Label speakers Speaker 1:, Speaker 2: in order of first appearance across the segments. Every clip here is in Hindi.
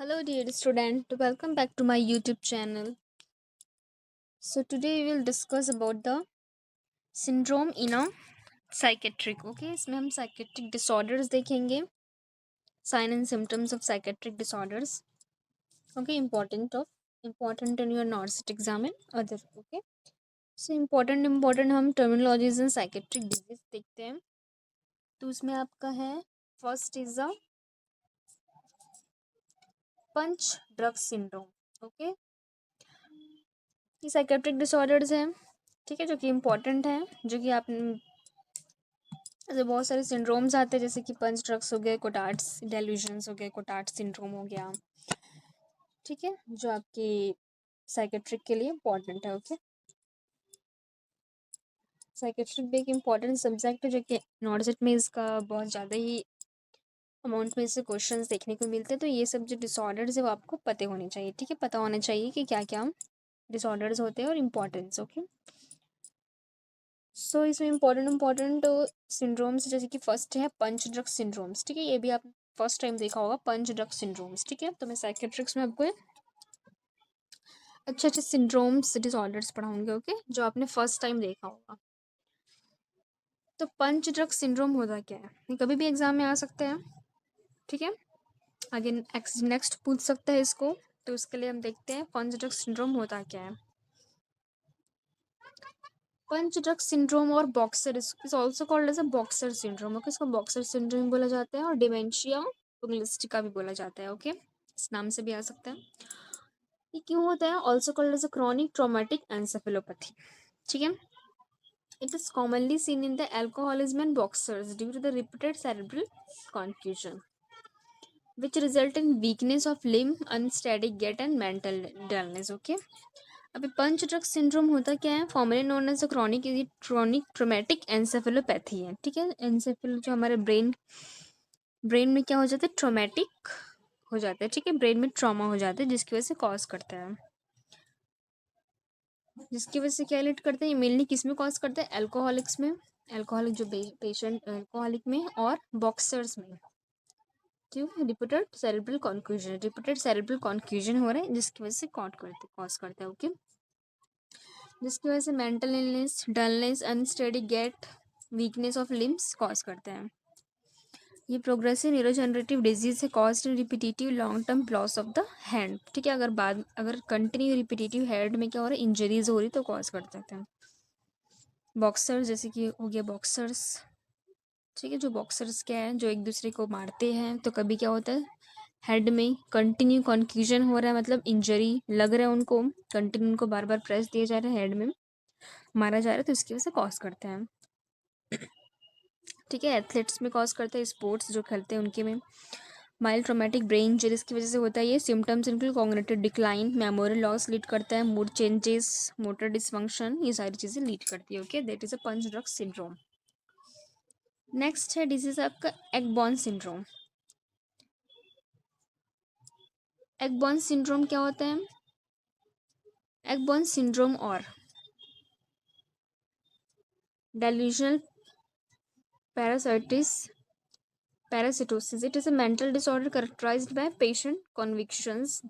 Speaker 1: Hello, dear student. Welcome back to my YouTube channel. So today we will discuss about the syndrome in a psychiatric. Okay, इसमें हम psychiatric disorders देखेंगे. Sign and symptoms of psychiatric disorders. Okay, important in your NORCET exam and other. Okay, so important हम terminologies and psychiatric disease देखते हैं. तो उसमें आपका है first is the punch drug syndrome. Okay, ये साइकेट्रिक डिसऑर्डर्स हैं. ठीक है, जो कि इम्पोर्टेंट है, जो कि आप ऐसे बहुत सारे सिंड्रोम्स आते हैं, जैसे कि पंच ड्रग्स हो गए, कोटार्ड्स डेल्यूजन्स हो गए, कोटार्ड सिंड्रोम हो गया. ठीक है, जो आपकी साइकेट्रिक के लिए इम्पोर्टेंट है. ओके, साइकेट्रिक भी एक इम्पोर्टेंट सब्जेक्ट है, जो कि नॉर्सेट में इसका बहुत ज़्यादा ही अमाउंट में से क्वेश्चंस देखने को मिलते हैं. तो ये सब जो डिसऑर्डर्स है वो आपको पते होने चाहिए. ठीक है, पता होना चाहिए कि क्या क्या डिसऑर्डर्स होते हैं और इम्पोर्टेंस. ओके, सो इसमें इम्पोर्टेंट सिंड्रोम्स, जैसे कि फर्स्ट है पंच ड्रग सिंड्रोम्स. ठीक है, ये भी आप फर्स्ट टाइम देखा होगा, पंच ड्रग सिंड्रोम्स. ठीक है, तो मैं साइकेट्रिक्स में आपको अच्छे अच्छे सिंड्रोम्स डिसऑर्डर्स पढ़ाऊंगे. ओके, जो आपने फर्स्ट टाइम देखा होगा. तो पंच ड्रग सिंड्रोम होता क्या है, ये कभी भी एग्जाम में आ सकते हैं. ठीक है, आगे नेक्स्ट पूछ सकता है इसको. तो उसके लिए हम देखते हैं पंच ड्रग सिंड्रोम होता क्या है. पंच ड्रग सिंड्रोम और boxer is also called as a boxer syndrome. Okay, इसको बॉक्सर सिंड्रोम बोला जाता है और डिमेंशिया पुंगलिस्टिका भी बोला जाता है. ओके, इस नाम से भी आ सकता है. ये क्यों होता है, also called as a chronic traumatic encephalopathy. ठीक है, it is commonly seen in the alcoholism and boxers due to the repeated cerebral confusion which result in weakness of limb, unsteady gait and mental dullness. Okay, अभी पंच ड्रग सिंड्रोम होता क्या है, formerly known as chronic traumatic encephalopathy है. ठीक है, एंसेफेलो जो हमारे ब्रेन में क्या हो जाता है, ट्रोमेटिक हो जाता है. ठीक है, ब्रेन में ट्रॉमा हो जाता है, जिसकी वजह से कॉज करता है, जिसकी वजह से क्या रिलेट करते हैं, ये मेनली किस में कॉज करता है, एल्कोहलिक्स में, एल्कोहलिक जो पेशेंट एल्कोहलिक में, और बॉक्सर्स में. क्यों, रिपीटेड सेरेब्रल कॉन्फ्यूजन हो रहा है, जिसकी वजह से कॉज करता है. ओके, जिसकी वजह से mental illness, dullness, unsteady gait, weakness of limbs cause करते हैं. ये प्रोग्रेसिव न्यूरोजेनरेटिव डिजीज है, caused repetitive long term loss of the hand. ठीक है, अगर कंटिन्यू रिपीटेटिव हेड में क्या हो रहा है, इंजरीज हो रही, तो कॉज कर देते हैं. बॉक्सर्स, जैसे कि हो गया बॉक्सर्स. ठीक है, जो बॉक्सर्स क्या है, जो एक दूसरे को मारते हैं, तो कभी क्या होता है, हेड में कंटिन्यू कन्फ्यूजन हो रहा है, मतलब इंजरी लग रहा है उनको, कंटिन्यू उनको बार बार प्रेस दिया जा रहा है, हेड में मारा जा रहा है, तो इसकी वजह से कॉज करते हैं. ठीक है, एथलीट्स में कॉज करते हैं, स्पोर्ट्स जो खेलते हैं उनके में. माइल्ड ट्रोमेटिक ब्रेन इंजरी की वजह से होता है. ये symptoms include cognitive decline, memory loss lead करता है, मूड चेंजेस, मोटर डिसफंक्शन, ये सारी चीज़ें लीड करती है. Okay, that is a punch drunk syndrome. Next है डिजीज आपका एगबॉर्न सिंड्रोम. एगबॉर्न सिंड्रोम क्या होता है, एगबॉर्न सिंड्रोम और delusional parasitosis. It is a mental disorder characterized by patient convictions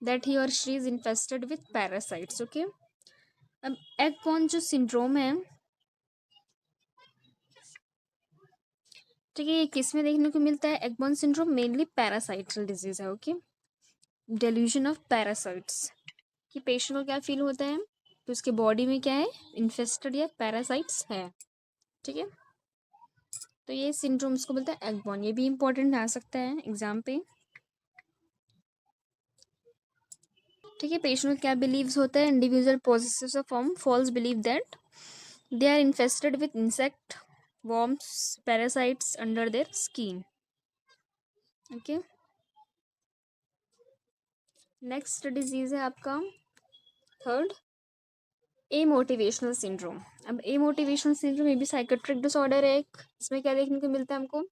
Speaker 1: that he or she is infested with parasites. Okay, अब एगबॉर्न जो सिंड्रोम है, ठीक है, ये किस में देखने को मिलता है, एगबॉर्न सिंड्रोम मेनली पैरासाइटल डिजीज है. ओके, डेल्यूजन ऑफ पैरासाइट्स, कि पेशेंट को क्या फील होता है, तो उसके बॉडी में क्या है, इन्फेस्टेड या पैरासाइट्स है. ठीक है, तो ये सिंड्रोम्स को बोलते हैं एगबॉर्न. ये भी इंपॉर्टेंट आ सकता है एग्जाम पे. ठीक है, पेशेंट को क्या बिलीव्स होता है, individual possesses a form false belief that they are infested with insect, worms, parasites under their skin. Okay, next disease है आपका थर्ड, ए मोटिवेशनल सिंड्रोम. अब ए मोटिवेशनल सिंड्रोम ये भी साइकेट्रिक डिसऑर्डर है एक. इसमें क्या देखने को मिलता है हमको,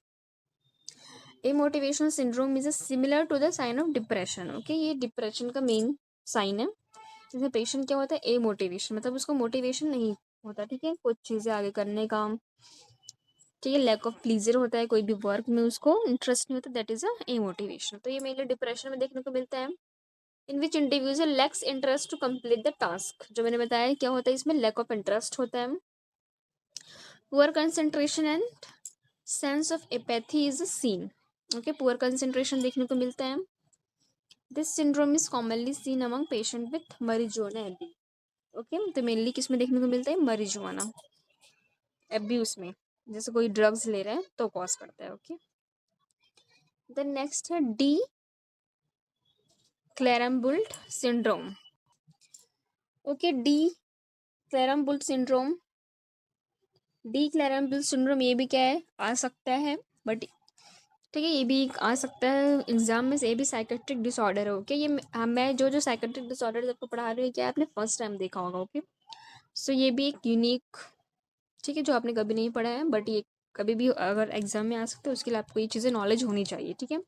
Speaker 1: amotivational syndrome is similar to the sign of depression. Okay, ये डिप्रेशन का मेन साइन है, जिसमें पेशेंट क्या होता है, ए मोटिवेशन, मतलब उसको मोटिवेशन नहीं होता. ठीक है, कुछ चीज़ें आगे करने का, ठीक है, लैक ऑफ प्लीजर होता है, कोई भी वर्क में उसको इंटरेस्ट नहीं होता, दैट इज अ मोटिवेशन। तो ये मेनली डिप्रेशन में देखने को मिलता है। In which individual lacks interest to complete the task, जो मैंने बताया क्या होता है इसमें, लैक ऑफ इंटरेस्ट होता है। Poor concentration and sense of apathy is seen. Okay, poor concentration देखने को मिलता है। This syndrome is commonly seen among patient with marijuana abuse। Okay, तो मेनली किस में देखने को मिलता है, marijuana abuse में, जैसे कोई ड्रग्स ले रहा है तो कॉज करता है। ओके, देन नेक्स्ट है de Clerambault syndrome. Okay, de Clerambault syndrome, de Clerambault syndrome ये भी क्या है, आ सकता है, बट ठीक है, ये भी आ सकता है एग्जाम में से, ये भी साइकेट्रिक डिसऑर्डर है। ओके, ये मैं जो साइकेट्रिक डिसऑर्डर आपको पढ़ा रही हूँ, क्या आपने फर्स्ट टाइम देखा होगा। ओके, सो ये भी एक यूनिक, ठीक है, जो आपने कभी नहीं पढ़ा है, बट ये कभी भी अगर एग्जाम में आ सकते हो, उसके लिए आपको ये चीज़ें नॉलेज होनी चाहिए। ठीक है,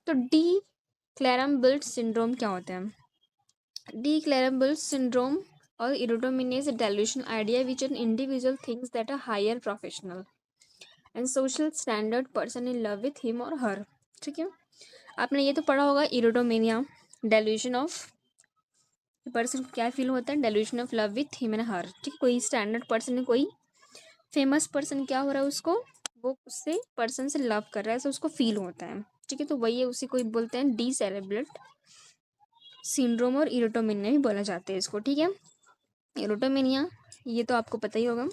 Speaker 1: तो डी क्लेरम्बुल्ट सिंड्रोम क्या होता है? डी क्लेरम्बुल्ट सिंड्रोम और erotomania is a delusional idea which an individual thinks that a higher professional and social standard person in love with him or her। ठीक है, आपने ये तो पढ़ा होगा, इरोटोमेनिया, डेल्यूशन ऑफ पर्सन को क्या फील होता है, delusion of love with him and her. ठीक है, कोई स्टैंडर्ड पर्सन है, कोई फेमस पर्सन क्या हो रहा है उसको, वो उससे पर्सन से लव कर रहा है, ऐसा उसको फील होता है। ठीक है, तो वही है, उसी को बोलते हैं डी सेरेब्रल सिंड्रोम, और इरोटोमेनिया भी बोला जाता है इसको। ठीक है, इरोटोमेनिया ये तो आपको पता ही होगा,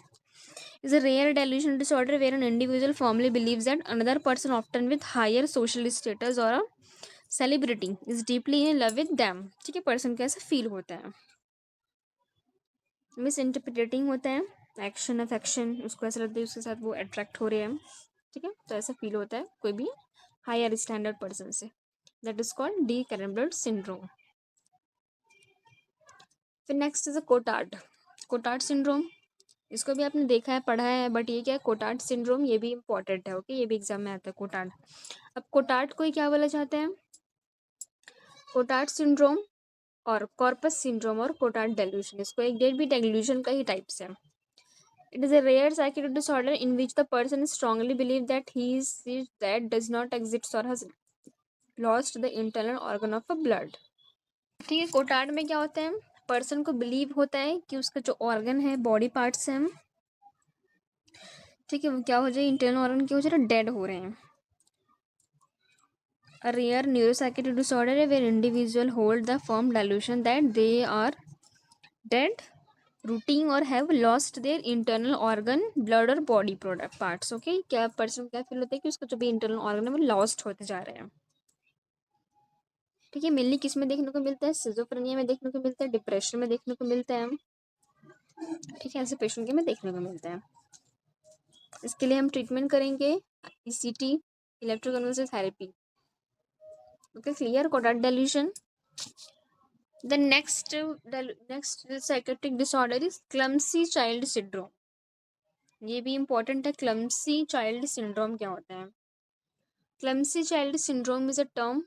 Speaker 1: is a rare delusional disorder where an individual firmly believes that another person, often with higher social status or a celebrity, is deeply in love with them। ठीक है, पर्सन को ऐसा फील होता है। मिस इंटरप्रिटेटिंग होता है, एक्शन ऑफ एक्शन, उसको ऐसा लगता है उसके साथ वो अट्रैक्ट हो रहे हैं। ठीक है, तो ऐसा फील होता है कोई भी हायर स्टैंडर्ड पर्सन से, that is called de Clerambault syndrome. फिर next is a Cotard, Cotard syndrome, इसको भी आपने देखा है, पढ़ा है, बट ये क्या है, कोटार्ड सिंड्रोम, ये भी इंपॉर्टेंट है। ओके, ये भी एग्जाम में आता है, कोटार्ड। अब कोटार्ड को ही क्या बोला जाता है, कोटार्ड सिंड्रोम और कॉर्पस सिंड्रोम और कोटार्ड डेल्यूशन, इसको एक डेट भी डेल्यूशन का ही टाइप्स है। It is a rare psychiatric disorder in which the person strongly believe that he is that does not exist और has lost the internal organ of a blood. ठीक है, कोटार्ड में क्या होता है, पर्सन को बिलीव होता है कि उसका जो ऑर्गन है, बॉडी पार्ट्स हैं, ठीक है, वो क्या हो जाए, इंटरनल ऑर्गन क्या हो जाए, डेड हो रहे हैं। A rare neuropsychiatric disorder where individual hold the firm delusion that they are dead, rotting or have lost their internal organ, blood और body product parts। ओके, क्या पर्सन क्या फील होता है कि उसका जो भी इंटरनल ऑर्गन है वो लॉस्ट होते जा रहे हैं। ठीक है, मेनली किस में देखने को मिलता है, सिजोफ्रेनिया में देखने को मिलता है, डिप्रेशन में देखने को मिलता है। ठीक है, ऐसे पेशेंट के में देखने को मिलता है। इसके लिए हम ट्रीटमेंट करेंगे ECT, electroconvulsive therapy. Okay, clear, Cotard delusion. The next psychiatric disorder is clumsy child syndrome। ये भी important है, clumsy child syndrome क्या होता है? Clumsy child syndrome is a term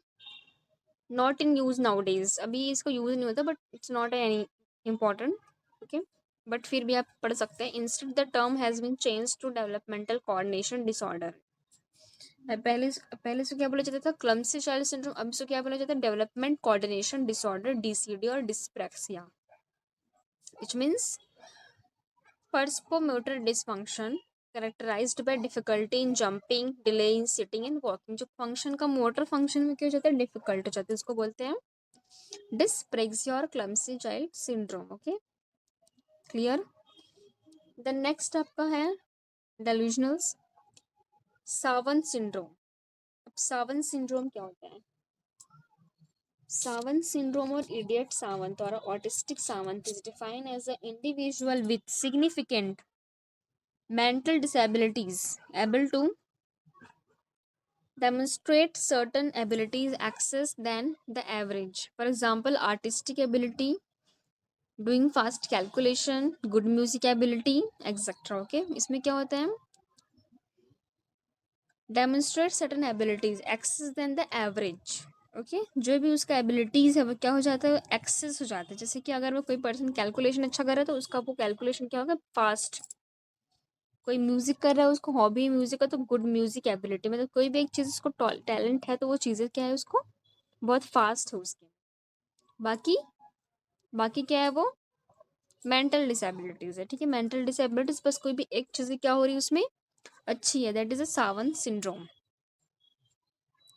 Speaker 1: not in use nowadays। अभी इसको यूज नहीं होता, but it's not any important। okay, but फिर भी आप पढ़ सकते हैं। Instead the term has been changed to developmental coordination disorder। पहले से क्या बोला जाता था, क्लम्सी चाइल्ड सिंड्रोम, अब से क्या बोला जाता है, डेवलपमेंट कोऑर्डिनेशन डिसऑर्डर, डीसीडी और dyspraxia, which means perceptomotor dysfunction characterized by difficulty in jumping, delay in sitting and walking। जो फंक्शन का मोटर फंक्शन में क्या हो जाता है, डिफिकल्ट हो जाता है, इसको बोलते हैं डिस्प्रेक्सिया और clumsy child syndrome. Okay, clear. The next आपका है डेल्यूजनल्स सावंत सिंड्रोम। अब सावंत सिंड्रोम क्या होता है, सावंत सिंड्रोम और इडियट सावंत और autistic savant is defined as a individual with significant mental disabilities able to demonstrate certain abilities access than the average। for example, artistic ability, doing fast calculation, good music ability, etc। okay, इसमें क्या होता है, demonstrate certain abilities access than the average। Okay, जो भी उसका एबिलिटीज़ है वो क्या हो जाता है, एक्सेस हो जाता है। जैसे कि अगर वो कोई पर्सन कैलकुलेशन अच्छा करे तो उसका वो कैलकुलेशन क्या होगा, फास्ट कोई म्यूजिक कर रहा है, उसको हॉबी म्यूजिक का, तो गुड म्यूजिक एबिलिटी, मतलब कोई भी एक चीज़ उसको टैलेंट है तो वो चीज़ें क्या है उसको बहुत फास्ट है उसकी। बाकी बाकी क्या है वो मेंटल डिसेबिलिटीज है। ठीक है, मेंटल डिसेबिलिटीज बस कोई भी एक चीज़ क्या हो रही है उसमें अच्छी है, that is a Sawan syndrome.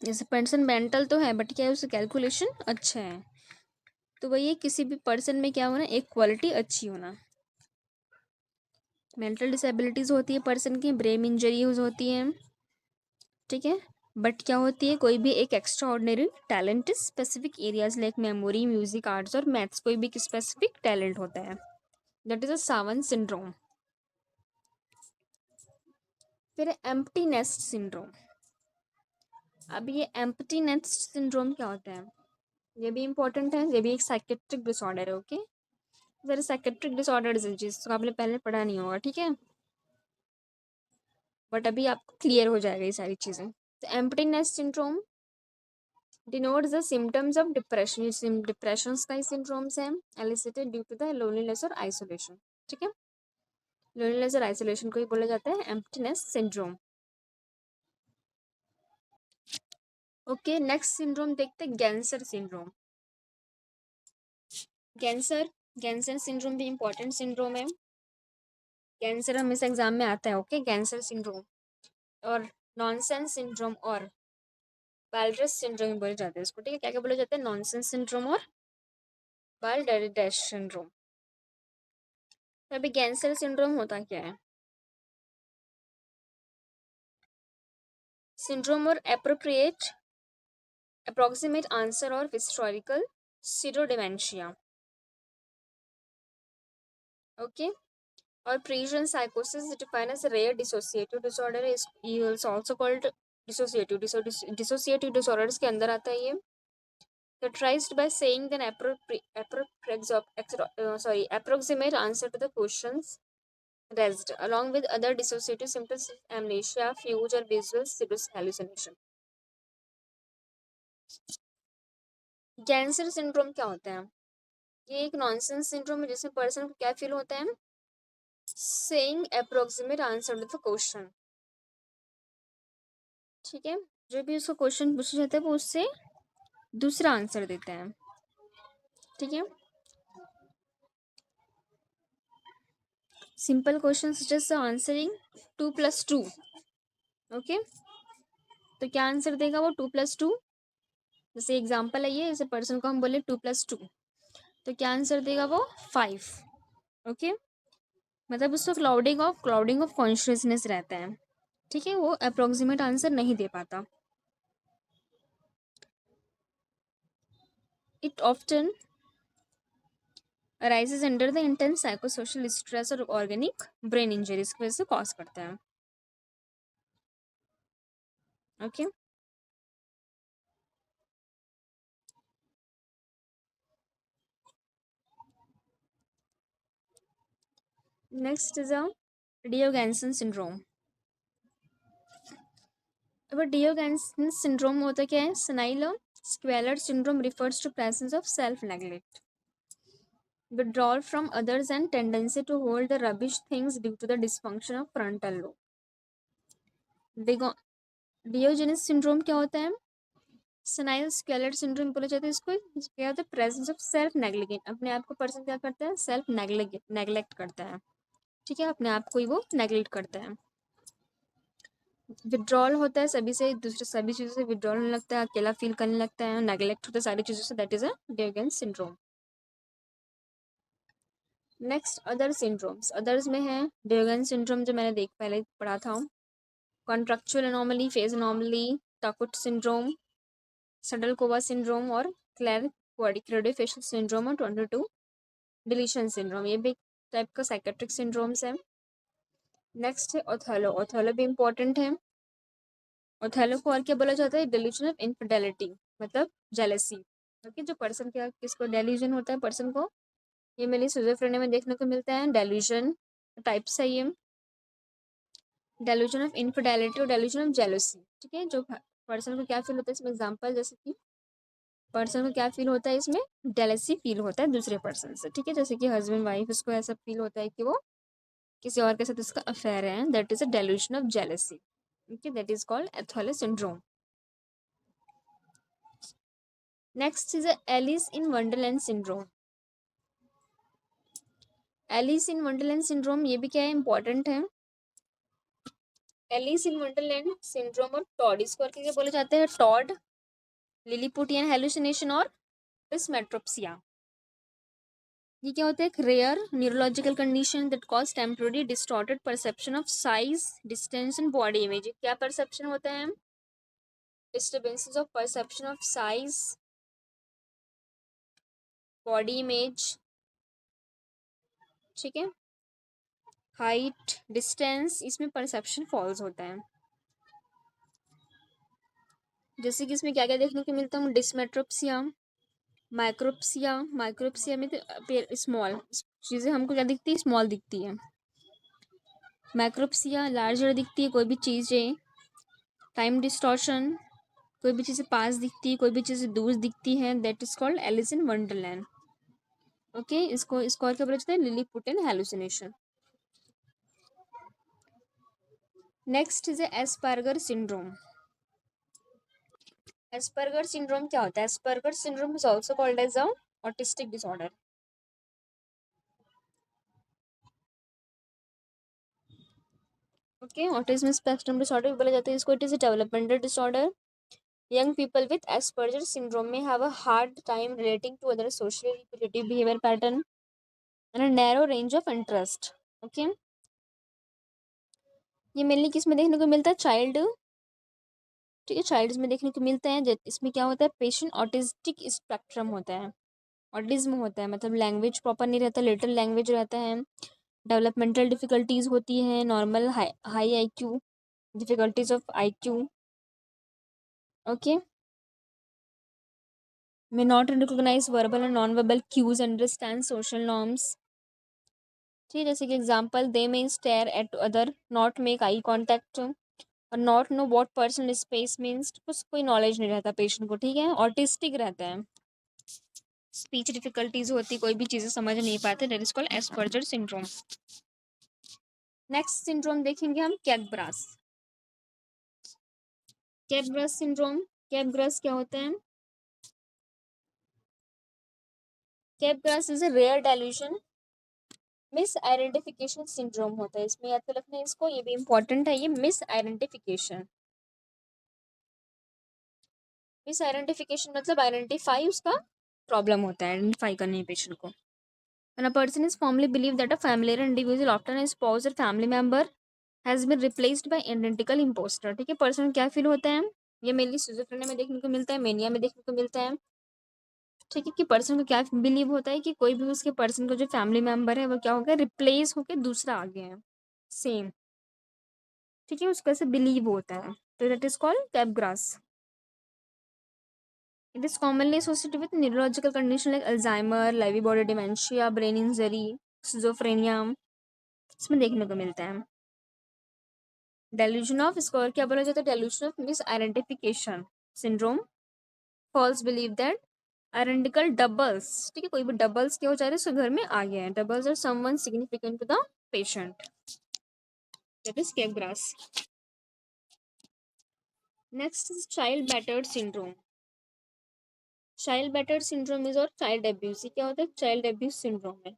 Speaker 1: जैसे पर्सन मेंटल तो है बट क्या है उससे कैलकुलेशन अच्छा है, तो वही है किसी भी पर्सन में क्या होना, एक क्वालिटी अच्छी होना। मेंटल डिसेबिलिटीज होती है पर्सन की, ब्रेन इंजरीज होती हैं, ठीक है, बट क्या होती है कोई भी एक extra ordinary talent specific areas like memory, music, arts और मैथ्स, कोई भी स्पेसिफिक टैलेंट होता है, that is a Sawan syndrome. फिर एम्प्टी नेस्ट सिंड्रोम। अब ये एम्प्टी नेस्ट सिंड्रोम क्या होता है, ये भी इंपॉर्टेंट है, ये भी एक साइकेट्रिक डिसऑर्डर है। ओके, जरा साइकेट्रिक डिसऑर्डर जिसको आपने पहले पढ़ा नहीं होगा, ठीक है, बट अभी आपको क्लियर हो जाएगा ये सारी चीज़ें। तो empty nest syndrome denotes the symptoms of depression, ये डिप्रेशन का ही सिंड्रोम्स है, elicited due to the loneliness और आइसोलेशन। ठीक है, लोनलीनेस और आइसोलेशन को ही बोला जाता है emptiness syndrome. Okay, next syndrome देखते हैं गैंसर सिंड्रोम। गैंसर गैंसर सिंड्रोम भी इंपॉर्टेंट सिंड्रोम है। गैंसर हमेशा एग्जाम में आता है। ओके, गैंसर सिंड्रोम और नॉनसेंस सिंड्रोम और बाल्ड्रस सिंड्रोम बोले जाते हैं इसको। ठीक है, क्या क्या बोले जाते हैं, नॉनसेंस सिंड्रोम और बाल्डरडेस सिंड्रोम। तो अभी गैंसर सिंड्रोम होता क्या है, सिंड्रोम और एप्रोप्रिएट अप्रोक्सीमेट आंसर और हिस्टोरिकल सीरोडिमेंशिया। ओके, और प्रीजन साइकोसिस defined as rare dissociative disorder is also called dissociative dissociative disorders के अंदर आता है ये। characterized by saying an approximate answer to the questions raised, along with other dissociative symptoms amnesia, fugue or visual hallucination. Ganser syndrome क्या होता है, ये एक नॉनसेंस सिंड्रोम है जिसमें पर्सन को क्या फील होता है, saying approximate answer to the question. ठीक है, जो भी उसको क्वेश्चन पूछा जाता है वो उससे दूसरा आंसर देता है। ठीक है, simple question just answering 2+2। Okay, तो क्या आंसर देगा वो 2+2, जैसे एग्जाम्पल है ये, जैसे पर्सन को हम बोले 2+2 तो क्या आंसर देगा वो 5। ओके, मतलब उसको क्लाउडिंग ऑफ कॉन्शियसनेस रहता है। ठीक है, वो अप्रोक्सीमेट आंसर नहीं दे पाता। It often arises under the intense psychosocial stress और ऑर्गेनिक ब्रेन इंजरीज की वजह से कॉज करता है। Okay, next is a Diogenes syndrome. अब डियोगेंसन सिंड्रोम होता क्या है, senile squalor syndrome refers to presence of self neglect, withdrawal from others and tendency to hold the rubbish things due to the dysfunction of frontal lobe. Diogenes syndrome क्या होता है, सेनाइल स्क्वेलर सिंड्रोम बोला जाता है इसको। क्या होता है, प्रेजेंस ऑफ सेल्फ नेग्लेक्ट, अपने आप को पर्सन क्या करता है, सेल्फ नेग्लेक्ट करता है। ठीक है, अपने आप को ही वो नेग्लेक्ट करता है। विड्रॉल होता है सभी से, दूसरे सभी चीज़ों से विड्रॉल होने लगता है, अकेला फील करने लगता है, नेग्लेक्ट होता है सारी चीज़ों से, that is a Diogenes syndrome. Next other syndromes, others में है डियोगेंस सिंड्रोम जो मैंने पहले पढ़ा था, कॉन्ट्रैक्चुअल एनोमली, फेज एनोमली, टाकुट सिंड्रोम, सडल-कोवा सिंड्रोम और क्लेर क्रेडोफेशियल सिंड्रोम और 22 डिलीशन सिंड्रोम, ये भी टाइप का साइकेट्रिक सिंड्रोम्स है। नेक्स्ट है ओथेलो, ओथेलो भी इंपॉर्टेंट है। ओथेलो को और क्या बोला जाता है, डिल्यूजन ऑफ इनफिडेलिटी, मतलब जेलसी। ओके, जो पर्सन क्या किसको डेल्यूजन होता है पर्सन को, ये मेरी सिजोफ्रेनिया में देखने को मिलता है। डेल्यूजन टाइप्स है ये, डेल्यूजन ऑफ इनफिडेलिटी और डेल्यूजन ऑफ जेलसी। ठीक है, जो पर्सन को क्या फील होता है इसमें एग्जांपल, जैसे कि पर्सन को क्या फील होता है इसमें, जेलसी फील होता है दूसरे पर्सन से। ठीक है, जैसे कि हस्बैंड वाइफ, उसको ऐसा फील होता है कि वो किसी और के साथ उसका अफेयर है, that is a delusion of jealousy. Okay, that is called Othello syndrome. Next is Alice in Wonderland syndrome. Alice in Wonderland syndrome ये भी क्या है, इंपॉर्टेंट है। एलिस इन वंडरलैंड सिंड्रोम और टॉड, इसको और क्या बोले जाते हैं, टॉड, लिलीपुटियन हेलुसिनेशन और डिसमेट्रोप्सिया। ये क्या होता है, एक rare neurological condition that cause temporary distorted perception of size, distance and body image. क्या परसेप्शन होता है, disturbances of perception of size, body image, ठीक है, हाइट, डिस्टेंस, इसमें परसेप्शन फॉल्स होता है। जैसे कि इसमें क्या क्या देखने को मिलता है, डिसमेट्रोप्सिया, माइक्रोप्सिया। माइक्रोप्सिया में तो स्मॉल चीज़ें हमको क्या दिखती है, स्मॉल दिखती है। माइक्रोप्सिया लार्जर दिखती है कोई भी चीज़ें। टाइम डिस्टॉर्शन, कोई भी चीज़ें पास दिखती है, कोई भी चीज़ें दूर दिखती हैं, that is called Alice in Wonderland. Okay, इसको और क्या बोला जाता है, Lilliputian hallucination. Next is Asperger syndrome. Asperger syndrome क्या होता है, Asperger syndrome is also called as a autistic disorder. Okay, autism spectrum disorder बोला जाता है इसको। It is a developmental disorder. Young people with Asperger syndrome में have a hard time relating to other socially repetitive behaviour pattern and a narrow range of interest. Okay, ये मेनली किस में देखने को मिलता है, चाइल्ड, ठीक है, चाइल्ड में देखने को मिलते हैं। इसमें क्या होता है, पेशेंट ऑटिस्टिक स्पेक्ट्रम होता है, ऑटिज्म होता है, मतलब लैंग्वेज प्रॉपर नहीं रहता, लिटिल लैंग्वेज रहता है, डेवलपमेंटल डिफिकल्टीज होती हैं, normal high IQ, difficulties of IQ. Okay, may not recognize verbal and non-verbal cues, understand social norms। ठीक है, जैसे कि example, they may stare at other, not make eye contact और not know what personal space means. कुछ कोई नॉलेज नहीं रहता पेशेंट को, ठीक है, ऑटिस्टिक रहता है, स्पीच डिफिकल्टीज होती, कोई भी चीज़ें समझ नहीं पाते, that is called Asperger syndrome. Next syndrome देखेंगे हम, कैपग्रास। कैपग्रास सिंड्रोम, कैपग्रास क्या होता है, Capgras is a rare delusion misidentification syndrome होता है। इसमें याद तो रखना है इसको, ये भी इंपॉर्टेंट है, ये मिस आइडेंटिफिकेशन। मिस आइडेंटिफिकेशन मतलब आइडेंटिफाई उसका प्रॉब्लम होता है, आइडेंटिफाई करने पेशेंट को। When a person is firmly believed that a familiar individual, often a spouse or family member, has been replaced by identical imposter। ठीक है, पर्सन को क्या फील होता है, ये मेनली सिजोफ्रेनिया में देखने को मिलता है, मेनिया में देखने को मिलता है। ठीक है, कि पर्सन को क्या बिलीव होता है कि कोई भी उसके पर्सन को जो फैमिली मेंबर है वो क्या हो गया, रिप्लेस होकर दूसरा आ गया है, सेम। ठीक है, उसको ऐसे बिलीव होता है, तो that is called Capgras. It is commonly associated with neurological condition like Alzheimer, Lewy body dementia, brain injury, schizophrenia, इसमें देखने को मिलता है। डेल्यूजन ऑफ, इसको और क्या बोला जाता है, delusion of misidentification syndrome, false belief that identical doubles, ठीक है, कोई भी डबल्स क्या हो जा रहे हैं, उसके घर में आ गया है, doubles are someone significant to the patient, that is Capgras. Next is child battered syndrome. Child battered syndrome is और चाइल्ड एब्यूज, क्या होता है, चाइल्ड एब्यूज सिंड्रोम है।